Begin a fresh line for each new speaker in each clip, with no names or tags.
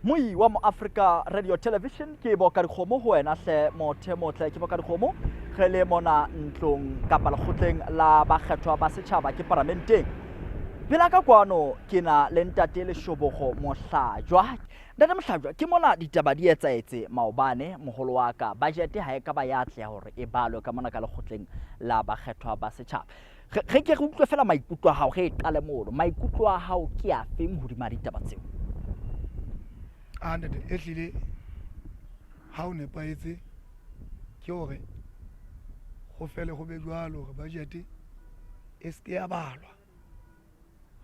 Mui wa mo Africa Radio Television ke boka dikgomo ho wena hle mothe motle ke boka dikgomo ge le mona ntlong kapa lekgotleng la bakgethwa ba setjhaba ke parlamenteng. Pela ka kwano ke na le ntate Leshoboro Mohlajoa. Ntate Mohlajoa ke mona ditaba di etsaetse maobane moholo wa ka budget ha e ka ba ya tle hore e balwe ka mona ka lekgotleng la bakgethwa ba setjhaba. Ge ke re utlwe fela maikutlo a hao ge e qale mono maikutlo a hao ke a feng hodima ditaba tseo.
Ntate ehlile ha o nepaetse ke hore go fele go be jwalo hore budget e se ya balwa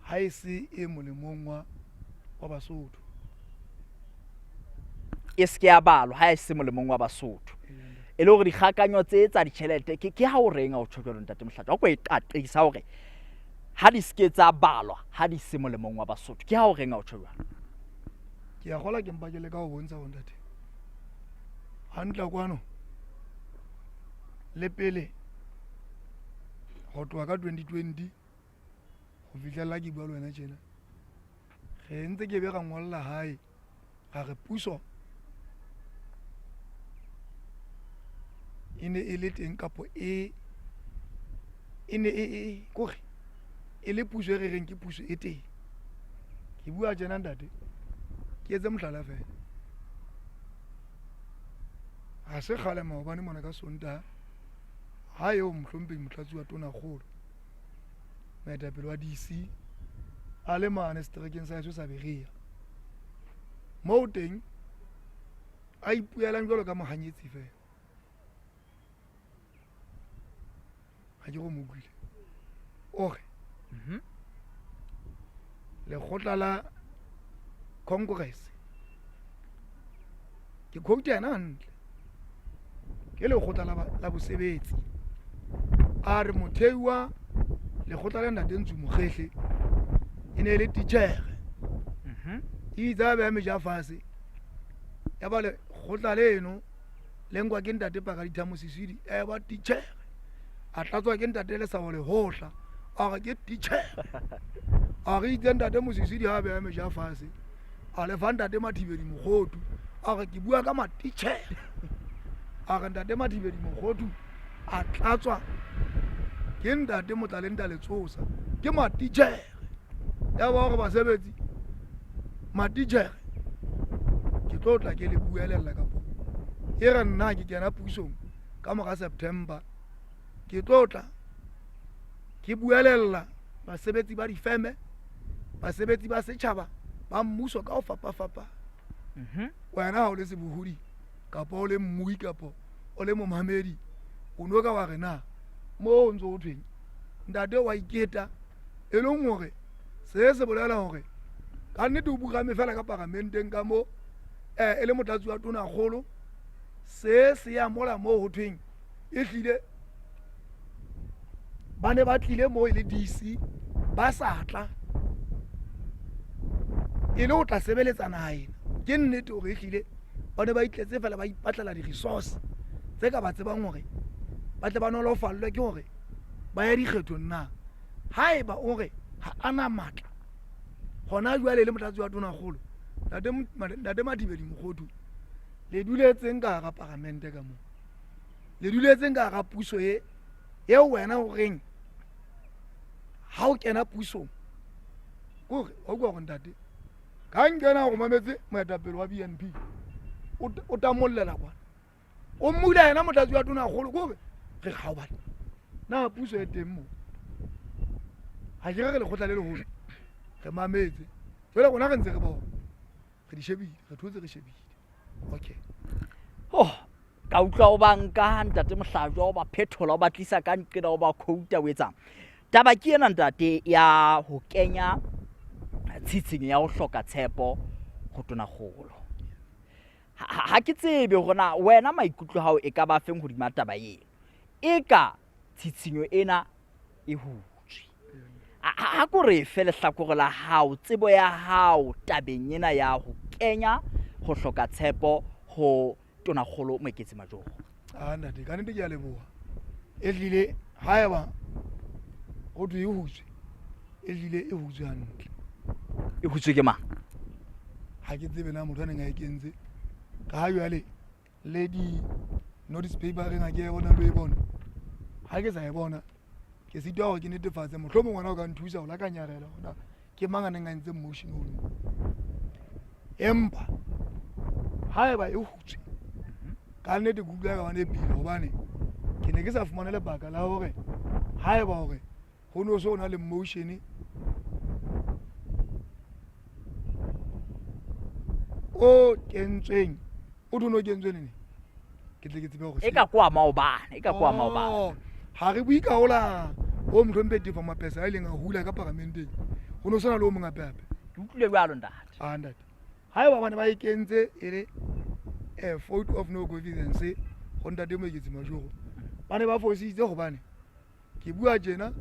ha e se e molemong wa Basotho
e se ya balwa ha e se molemong wa Basotho e le hore likhakanyo tse tsa lichelete ke ha o renga o tshotjolo ntate Mohlajoa go e qaqisa hore ha di ske tsa balwa ha di se molemong wa Basotho ke ha o renga o tshotjolo
ke a gola ke mpa ke le ka go bontsha go ntate hantla kwano le pele go tloa ka 2020 go fitlhela ke bua le wena tjena ge ntse ke be ga ngolla hae ga re puso ine e le teng kapo e kore e le puso e re reng ke puso e teng ke bua tjena ntate ke etse mohlala fela ga se kgale maobane mona ka Sontaha ha eo mohlompe motlatsi wa tona kgolo moetapele wa DC a le mane seterekeng sa heso sa Beria moo teng a ipuelang jwalo ka mohanyetsi fela ha ke go mo buile ore lekgotla la Congress ke quote yana hantle ke lekgotla la bosebetsi a re mothei wa lekgotla la ntate Ntsumokgehle e ne le titjhere e itse a beha meja fatshe ya ba lekgotla leno le nkwa ke ntate Pakaditha Mosiswidi e ba titjhere a tlatswa ke ntate Lesabo Lehohla a re ke titjhere a re itse ntate Mosiswidi ha beha meja fatshe a le fa ntate Mathibedi Mokgotu a re ke bua ka matitjhere a re ntate Mathibedi Mokgotu a tlatswa ke ntate Motlalenta Letsosa ke matitjhere ya ba hore basebetsi matitjhere ke tlo tla ke le buelela ka po e re nna ke kena pusong ka mora September ke tlo tla ke buelela basebetsi ba difeme basebetsi ba setjhaba ba mmuso ka o fapa wena ha o le sebohodi kapa o le mmui kapa o le momamedi o no ka wa re na mo o ntso o thweng ntate wa iketa e leng hore se bolela hore ka nnete o bukame fela ka parlamenteng ka mo e le motlatsi wa tona kgolo se ya mola mo ho thweng e hlile ba ne ba tlile mo e le DC ba satla e le o tla sebeletsana haena ke nnete hore ehlile ba ne ba itletse fela ba ipatlela di-resource tse ka ba tsebang hore ba tle ba nolofallwe ke hore ba ya dikgethong na haeba o re ha ana matla gona jwale le motlatsi wa tona kgolo ntate Mathibedi Mokgotu le duletseng ka ga parlamente ka mo le duletseng ka ga puso eo wena o reng ha o kena pusong kore o bua go ntate ka nkena go mametse moetapele wa BNP o tamollela kwana o mmula yena motlatsi wa tona kgolo kore re ga o bana na puso e teng mo ha ke re lekgotla le leholo re mametse jwale gona re ntse re bona re di shebile re thotse re shebile okay
ka utlwa o banka ntate Mohlajoa o ba phethola o ba tlisa ka nqena o ba quote o etsang taba ke ena ntate ya ho kenya tshitshinyo ya ho hloka tshepo go tona kgolo ha ke tsebe gona wena maikutlo hao e ka ba feng hodima taba ena e ka tshitshinyo ena e hutswe ha go re fele hlakore la hao tsebo ya hao tabeng ena ya ho kenya ho hloka tshepo ho tona kgolo Moeketsi Majogo
ntate ka nnete ke a leboha e hlile haeba go thwe e hutswe e hlile e hutswe hantle
e hutswe ke mang
ha ke tsebe na motho a neng a e kentse ka ha jwale le di-notice paper reng a ke e bona lo e bona ha ke sa e bona ke sitwa gore ke netefatse mohlomong ngwana o ka nthusa go lakanyarela gona ke mang a neng a ntse motion ono empa ha eba e hutswe ka nnete ke utlwa ka bane pila gobane ke ne ke sa fumane lebaka la gore ha eba gore go ne o se o na le motion o kentsweng o dono o kentswe nene ke tle ke tsebe gore
e ka kwa maobane
ha re bui kaola o motlhompete fa mapesa a ileng a hula ka paramenteng go ne o sena le o mongwe gape
ke utlwile jalo ntate
ntate ha eba bane ba e kentse e le fault of no confidence go ntate Moeketsi Majogo ba ne ba fositse gobane ke bua tjena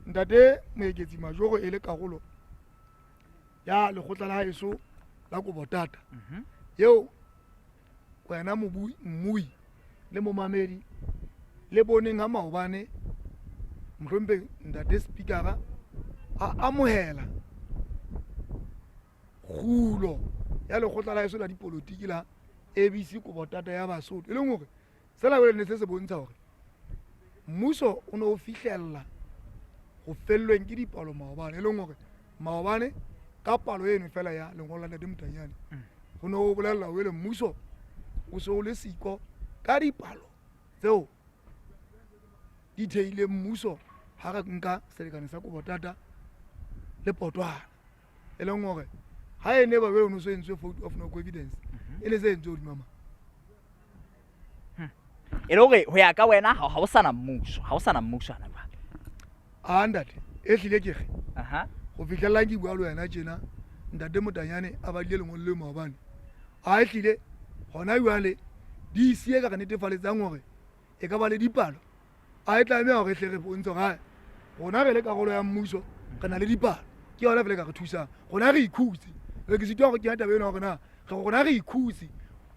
ntate Moeketsi Majogo e le karolo ya lekgotla la heso la Kobotata yeo wena mmui le momamedi le boneng ha maobane mohlompe ntate speakera a amohela kgulo ya lekgotla la heso la dipolotiki la ABC Kobotata ya Basotho e leng hore sela go ne se bontsha hore mmuso o ne o fihlella go fellweng ke dipalo maobane e leng hore maobane ka palo eno fela ya lengolo la ntate Motanyane go ne o bolella o le mmuso o se o le siko ka dipalo tseo di theile mmuso ha re nka selekane sa Kobotata le Potwana e leng hore ha e ne ba be o no so entswe fault of no evidence e le se entswe o dimama
e le gore ho ya ka wena ha o sana mmuso ana ba
ntate e hlile ke ge
aha
go fitlhella ke bua le wena tjena ntate Motanyane a ba le lengolo le maobane a e hlile gona jwale di isie ka netefaletsang gore e ka ba le dipalo a e tlameha gore hle re bontshe gae gona re le karolo ya mmuso re na le dipalo ke yona fele ka re thusang gona re ikhutse re ke sitwa go ke taba eno gore na gona re ikhutse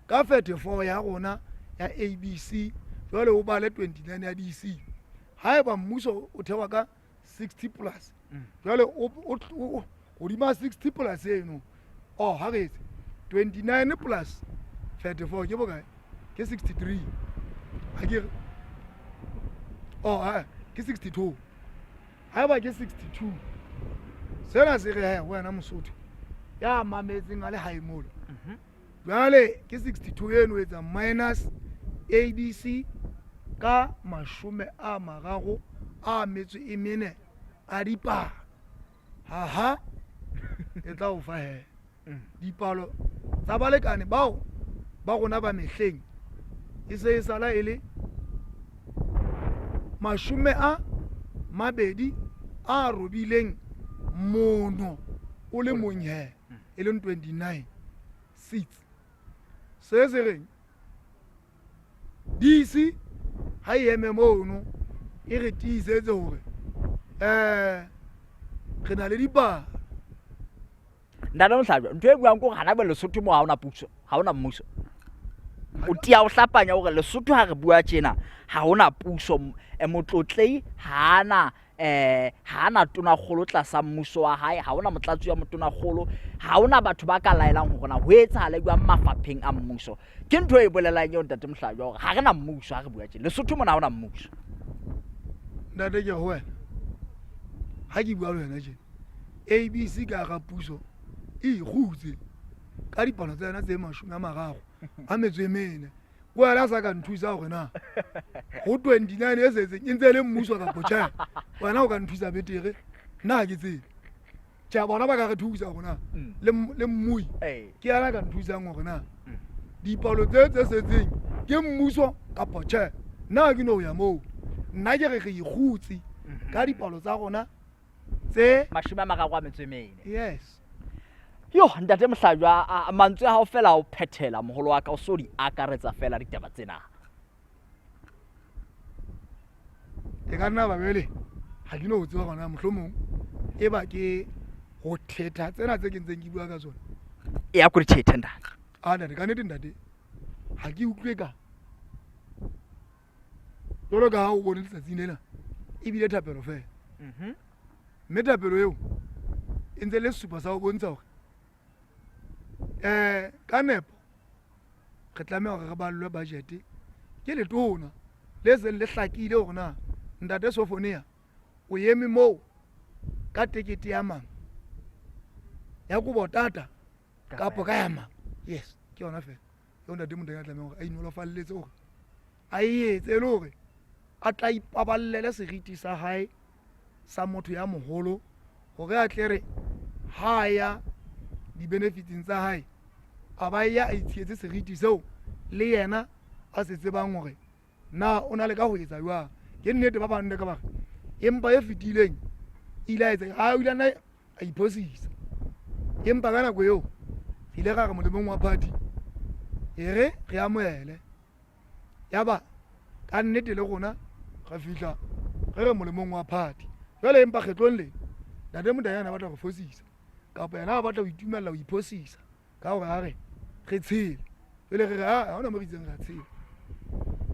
ka 34 ya rona ya ABC jwale o ba le 29 ya DC ha eba mmuso o thewa ka 60 plus jwale o godima 60 plus eno ha re etse 29 plus 34 ke bokae ke 63 ha ke ke 62 ha eba ke 62 sena se re wena Mosotho ya mametseng a le haimolo jwale ke 62 eno etsa minus ABC ka 30 a metso e mene a dipalo e tla o fa dipalo tsa balekane bao ba gona ba mehleng e se e sala e le 20 a robileng mono o le monye e leng 29 seats se se reng DC ha e eme mono e re tiisetse hore re na le dipalo
ntate Mohlajoa ntho e buang ko gana ba Lesotho mo ha ona mmuso o tia o hlapanya hore Lesotho ha re bua tjena ha ona puso motlotlei ha ana tonakgolo tlasa mmuso wa hae ha ona motlatsi wa motonakgolo ha ona batho ba ka laelang hore na ho etsahale jwang mafapheng a mmuso ke ntho e bolelang yo ntate Mohlajoa hore ha rena mmuso ha re bua tjena Lesotho mona ha ona mmuso
ntate ke ho wena ha ke bua le wena tjena ABC ka ga puso e gutse ka dipalo tsa yona tse 30 a metso e mene wena sa ka nthusa hore na go 29 e setse e ntse le mmuso ka potša wena o ka nthusa betere nna ke tsebe tja bona ba ka re thusa gona le mmui ke yana ka nthusang gore na dipalo tse setseng ke mmuso ka potša nna ke no ya moo nna ke re ge igutse ka dipalo tsa gona tse
30 a metso e mene
yes
yo ntate Mohlajoa mantswe a hao fela o phethela moholo wa ka o so di akaretsa fela ditaba tsena
e ka nna babele ha ke no tswa gona mohlomong e ba ke go thetha tsena tse ke ntseng ke bua ka tsona
e ya go thetha ntate
ntate ka nnete ntate ha ke utlwe ka jolo ka ha o bone letsatsi lena e bile thapelo fela mme thapelo eo e ntse le sesupa sa go bontsha gore ka nepo re tlameha hore re ballwe budget ke letona le seng le hlakile hore na ntate Sofonia o eme moo ka tekete ya mang ya go botata kapo ka ya mang. Yes, ke yona fela yo ntate Modimo a tlameha hore a inolofalletse hore a etse le hore a tla ipaballele seriti sa hae sa motho ya moholo hore a tle re ha ya di-benefitsing tsa hae a ba ya a itshietse seriti seo le yena a se tsebang hore na o na le ka ho etsa jwang. Ke nnete ba bang ka bare empa e fetileng ile a etsa ha o ile na a iphosisa empa ka nako eo ile ga re molemong wa party ere re amohele ya ba ka nnete le rona ga fihla re molemong wa party jwale empa kgetlong le ntate Modanyana batla go fosisa kapa yena ba batla go itumella go iphosisa ka hore ha re tshele jwale re ha hona mo re itseng ra tshela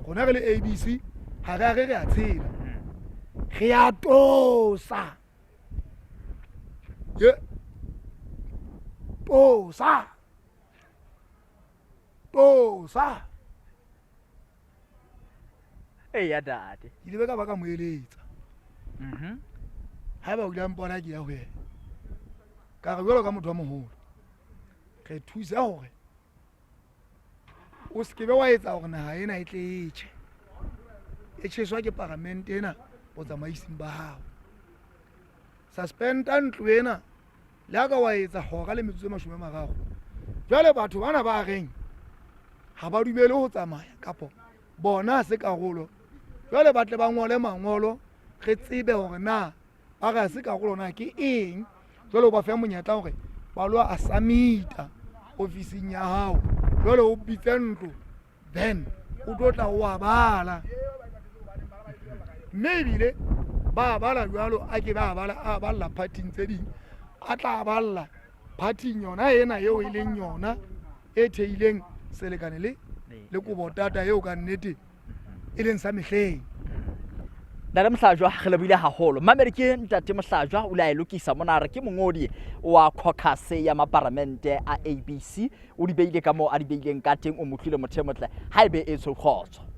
rona re le ABC ha re a tshela re a tosa ye tosa
ya dade
ile be ka ba ka mo eletsa ha ba ulang bona ke ya ho yena ka re jwalo ka motho wa moholo re thusa hore o se ke be wa etsa hore naha ena e tle e tjheswa ke parlamente ena botsamaising ba hao suspenda ntlo ena le ha ka wa etsa hora le metsotso e 30 jwale batho bana ba reng ha ba dumele ho tsamaya kapo bona se karolo jwale ba tle ba ngole mangolo re tsebe hore na ba ga se karolo na ke eng jwale o ba fa monyetla hore ba lo a submita ofising ya hao jwale o bitse ntlo then o tla o a bala mme ebile ba bala jwalo a ke ba bala a balla parting tse ding a tla balla parting yona ena eo e leng yona e theileng selekane le kobotata eo ka nnete e leng sa mehleng.
Ntate Mohlajoa re lebile haholo mamedi ke ntate Mohlajoa o la e lokisa mona re ke mongodi wa caucus ya maparamente a ABC o di beile ka mo a di beileng ka teng o motlile motho motle ha ebe e tshokgotso.